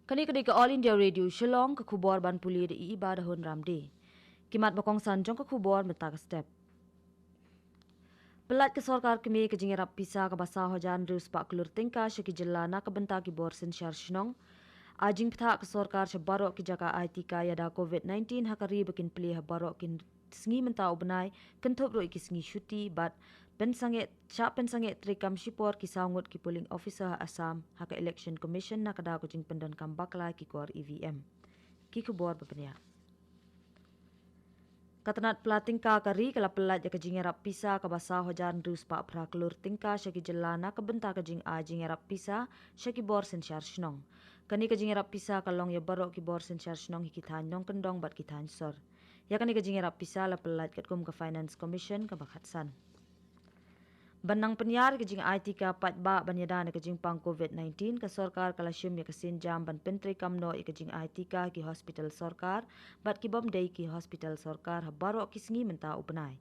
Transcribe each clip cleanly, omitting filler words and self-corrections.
Kani ke All India Radio Shillong ke khubor ban puli de iba dahun ramde. Kimat bakong sanjong ke khubor meta ke step. Pelat ke sorkar kemi ke jingerap pisa ke basa hojan rius pak kelur tingka syaki jelana ke benta ki bor sen syar shnong. Ajing peta ke sorkar sebarok ki jaka IT ka yada COVID-19 hakari bekin peli habarok kin sengi menta ubenai kentup ro iki sengi syuti bat pensanget trikam shipor ki saungut ki polling officer Assam haka election commission na kada kucing pendan kambakla ki kor EVM. Ki kubor bapenya. Katanat pelating ka kari kala pelat ya kajing erap pisa ke basa hojan dus pak pra kelur tingka syaki jelana ke benta kajing ajing erap pisa syaki bor sen syar shnong. Kani kajing erap pisa kalong ya barok ki bor sen syar shnong hikitan nyong kendong bat kitan sor. Ya kani kajing erap pisa la pelat katkum ke finance commission ke bakhatsan. Banang penyar kejing IT ka pat ba banyadana kejing pang COVID-19 ke sorkar kala syum ya kesin jam ban pentri kamno ya kejing IT ka ki hospital sorkar bat ki bom day ki hospital sorkar ha barok ki sengi menta upenai.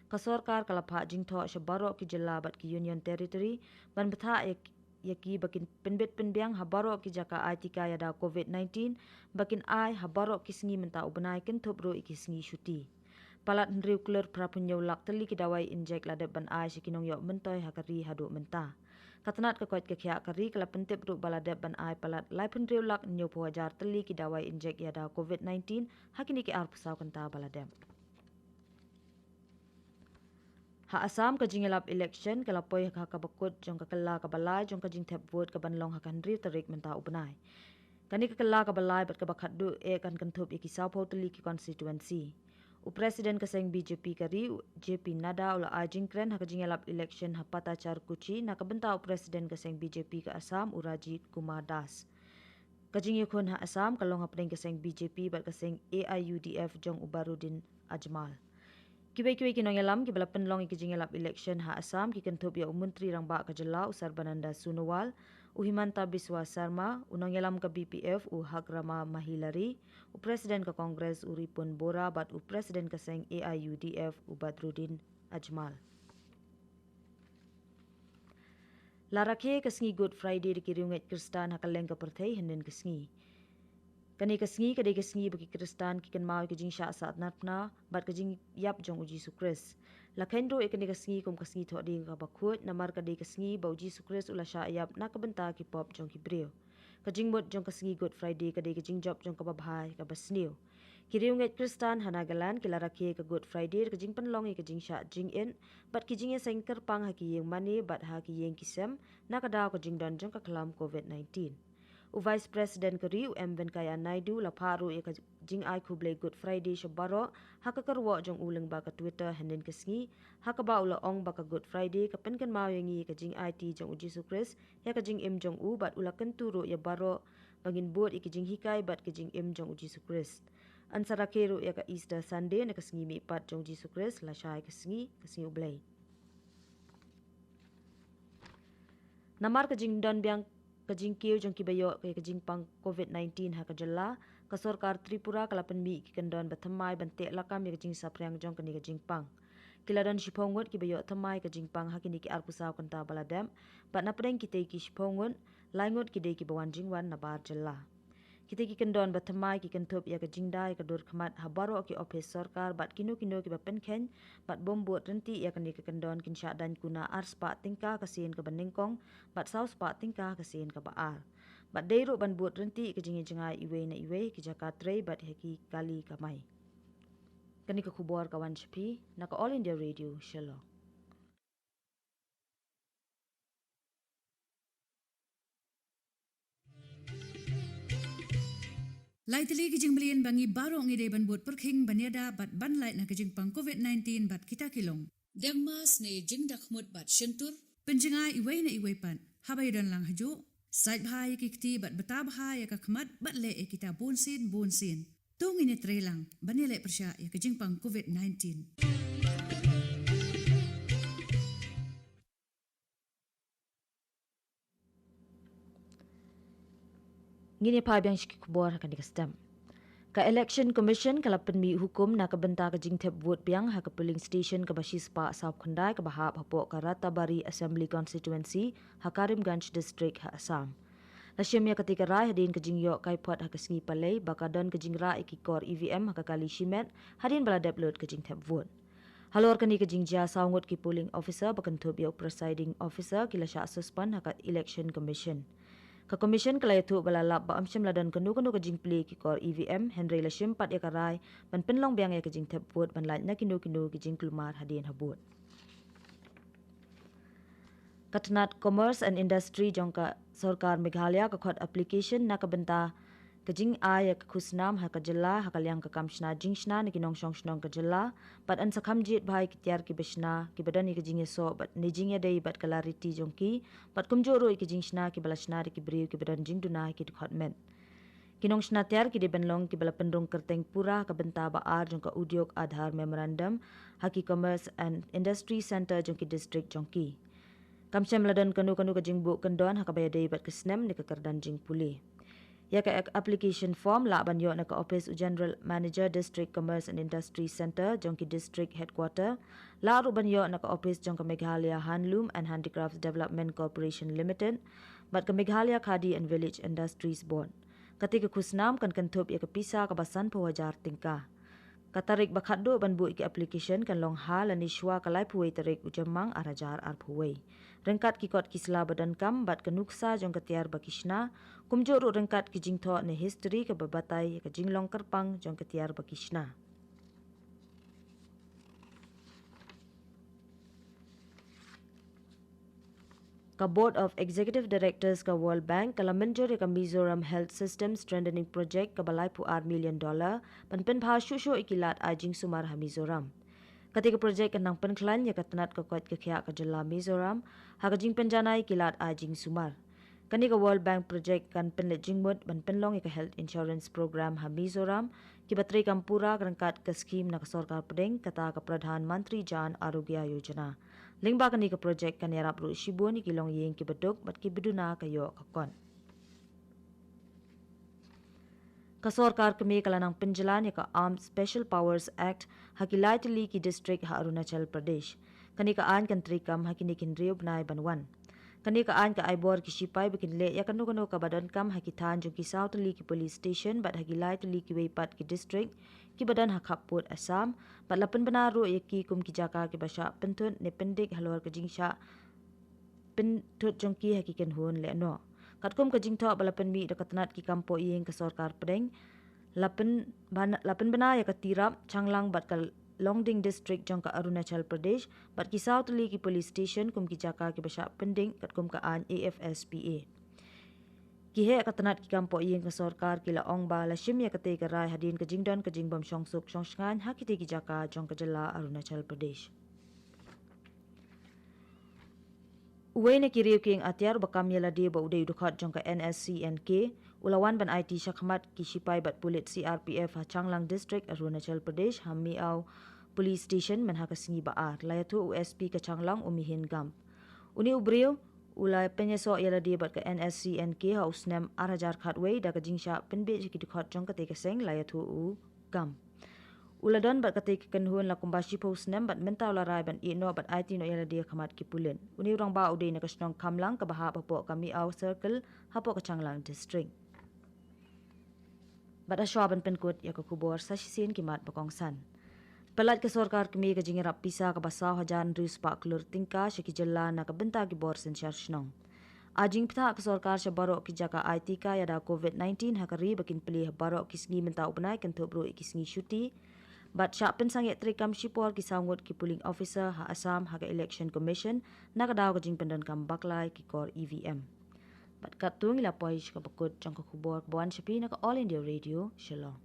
Ke sorkar kala pak jing tho sya barok ki jela bat ki union territory ban betha ya ki bakin penbet penbiang ha barok ki jaka IT ka ya da COVID-19 bakin ai ha barok ki sengi menta upenai ken thobro iki sengi syuti. Palat hendriu klur prapunyo lak teli ki dawai injek ladep ban ai sikinong yok mentoy hakari hadu menta. Katanat ke koit ke kya kari kala pentip ru baladep ban ai palat lai hendriu lak nyo puajar teli ki dawai injek yada COVID-19 hakini ki ar pusau kenta baladep. Ha Assam ka jingelap election kala poi ha ka bakut jong ka kala ka balai jong ka jing tep vote ka banlong ha kan hendriu tarik menta ubenai. Kani ka kala ka balai bat ka bakat du kan kentup iki saupo teli ki constituency. Presiden keseng BJP kari JP Nada ula ajing kren hak jingelap election hapata char kuchi nak benta presiden keseng BJP ke Assam Urajit Kumar Das. Kajing yukun ha Assam kalong hapring keseng BJP bat keseng AIUDF jong Ubarudin Ajmal. Kibai kinong yalam ki bala penlong ki jingelap election ha Assam ki kentup ya umuntri rang ba ka jela usar bananda Sunowal Uhimanta Biswa Sarma unong yalam ka BPF Hagrama Mahilari presiden ka Kongres Uripun Bora bat presiden ka seng AIUDF Badrudin Ajmal. Larakhe kesngi Good Friday dikiriunget Kristan hakaleng ka perthai henden kesngi. Kani kesngi kadai kesngi bagi Kristan ki kan mau kejing syak saat natna bat kejing yap jong uji sukres. Lakendo kani kesngi kum kesngi thok di ka bakut namar kadai kesngi ba uji sukres ula syak yap nak kebenta ki pop jong ki breu. Kejing mut jong kesngi Good Friday kadai kejing job jong ka babhai ka basniu. Kiriunget Kristan hanagalan kila rakhe ka Good Friday kejing penlong kejing syak jing in bat kejing sengker pang haki yeng mani bat haki yeng kisem nak ada kejing don jong ka kelam COVID-19. Vice President keri Venkaya Naidu la paru ya jing ai kublai Good Friday syabaro haka kerwa jong uleng ba ka Twitter henden kesngi haka ba ula ong ba ka Good Friday ka penken mau yangi ka jing IT jong uji sukres ya ka jing im jong u bat ula kenturu ya baro bangin buat iki jing hikai bat ka jing im jong uji sukres. Ansara keru ya ka Easter Sunday na kesngi mi pat jong uji sukres la syai kesngi ublai. Namar ka jing don biang kajing kiu jong kibayo kay kajing pang COVID-19 ha kajala ka sorkar Tripura kala penmi ki kendon bathamai bante lakam ya kajing sapriang jong kani kajing pang kiladan shipongut kibayo thamai kajing pang hakini ki arpusaw kanta baladam bat napreng kitay ki shipongut laingut kidai ki bawan jingwan na bar jala kita ki kendon bathamai ki kentup ya kajing dai kadur khamat habaro ki office sorkar bat kino ki bapen ken bat bombot renti ya kani ki kendon kin sya dan kuna arspa tingka kasin ka baningkong bat saus pa tingka kasin ka baar bat deiro ban buat renti ki jingi jengai iwe ki jakatrei bat heki kali kamai kani ka khubor kawan shapi na ka All India Radio Shillong. Lai tali kijing belian bangi baro ngide ban buat perking banyada bat ban lai na kijing pang COVID-19 bat kita kilong. Dangmas ne jing dakmut bat shentur. Penjenga iway na iway pan. Habay dan lang hajo. Sait bahaya kikti bat betabahaya kakmat bat le kita bonsin. Tung ini trelang banile persya ya kijing pang COVID-19. Ngini pa biang shiki kubor kan dikastam. Ka election commission kala penmi hukum na ka benta ka jing tep vote biang ha ka polling station ka bashi spa South Khandai ka bahap hapo ka Ratabari Assembly Constituency ha Karimganj District ha Assam. Lasyamya ketika rai hadin kejing yok kai pot haka sengi palai bakadon kejing rai ikikor EVM haka kali shimet hadin bala upload kejing tap vote. Halor kani kejing jia saungut ki polling officer bakantub yok presiding officer kila syak suspend haka election commission. Ka commission kala itu balalap ba amsyam ladan kanu kejing pli ikikor EVM Henry lasyam pat ya karai ban penlong biang ya kejing tap vote ban lait na kinu kejing kelumar hadin habut. Katanat Commerce and Industry jongka Sarkar Meghalaya kakot application na kabenta kejing ay kusnam ha kajela ha kalyang kakamshna jingshna ni kinong shongshnong kajela but an sakam jit bhai kitiar ki beshna ki badani kejing so but ni jingya dei but clarity jongki but kumjoro ki jingshna ki balashna ki briu ki badan jing duna ki department kinong shna tiar ki de benlong ki bala pendong kerteng pura kabenta ba ar jongka udyog adhar memorandum ha ki Commerce and Industry Center jongki district jongki kamsyam ladan kanu kejing bu kendon hakabaya dei bat kesnem ni kekerdan jing puli. Ya ka application form la ban yo na ka office general manager district commerce and industry center jongki district headquarter la ru ban yo na ka office jongka Meghalaya Handloom and Handicrafts Development Corporation Limited bat ka Meghalaya Khadi and Village Industries Board. Ketika kusnam kan kentup ya kepisa kabasan pewajar tingkah. Katarik bakado ban bu iki application kan long hal ani shwa kalai puwei tarik ujamang arajar ar puwei. Rengkat kikot kisla badan kam bat kenuksa jong ketiar bakishna kumjoro rengkat kijing tho ne history ke babatai ke jinglong kerpang jong ketiar bakishna. Ka Board of Executive Directors ka World Bank kala menjor ka Mizoram Health System Strengthening Project ka balai pu $1 million pan bha shusho ikilat ajing sumar ha Mizoram. Ketika projek kanang penklan ya katanat ka kot ka khya ka jela Mizoram ha ka jing penjanai kilat ajing sumar. Kani ka World Bank project kan penlet jingmut ban penlong ka health insurance program ha Mizoram ki batri kampura kerangkat ka skim na ka sarkar pedeng kata ka Pradhan Mantri Jan Arogya Yojana. Lingba kani ka project kan yarap ru shibun ki long yeng ki beduk bat ki beduna kayo kakon. Kasorkar kami kalanang penjalan ya ka Armed Special Powers Act hakilai tili ki district ha Arunachal Pradesh. Kani ka an kan trikam hakini kinriyo bnai banwan. Kani ka an ka aibor ki sipai bikin le ya kanu ka badan kam hakitan jo ki South tili ki police station bat hakilai tili ki weipat ki district ki badan hakaput Assam bat lapan benaru ya ki kum ki jaka ki basha pentut ne pendik halor ke jingsha pentut jongki hakiken hun le no. Katkum ke jingtho balapan mi dekatanat ki kampo iyeng ke sarkar pedeng lapan bena ya ketirap changlang bat ka Longding district jong ka Arunachal Pradesh bat ki South li ki police station kum ki jaka ki basha pending katkum ka an AFSPA ki he katanat ki kampo iyeng ke sarkar ki laong ba la shim ya kate ka rai hadin ke jingdon ke jingbom shongsuk shongsngan hakiti ki jaka jong ka jela Arunachal Pradesh. Uwe ne kiriu king atiar bakam yala dia ba udai dukat jong ka NSCNK ulawan ban IT Shakmat ki sipai bat pulit CRPF ha Changlang district Arunachal Pradesh ha miau police station men ha kasingi baar layatu USP ka Changlang umihin gam. Uni ubriu ulai penyeso yala dia bat ka NSCNK ha usnem arajar khatway da ka jingsha penbe ki dukat jong ka te kaseng layatu u gam. Uladon bat katik kenhun la kumbashi posnem bat mentau la rai ban ino bat IT no yala dia kamat ki pulen. Uni urang ba udai na kasnong kamlang ka baha papo kami au circle hapo ka Changlang district. Bat aswa ban penkut ya ka kubor sa sisin kimat bakong san. Pelat ke sarkar kami ka jingirap pisa ka basaw hajan rus pa klur tingka syaki jela na ka benta ki bor sen shnong. Ajing pita ke sarkar sya barok ki jaka IT ka yada COVID-19 hakari bakin pilih barok kisngi mentau benai kentuk bro ikisngi syuti. Bat syak pensangit trikam shipor ki sangut ki polling officer ha Assam ha ka election commission na ka daw ka jing pendan kam baklai ki kor EVM. Bat katung ila poish ka bakut jang ka kubor buan syapi na ka All India Radio Shillong.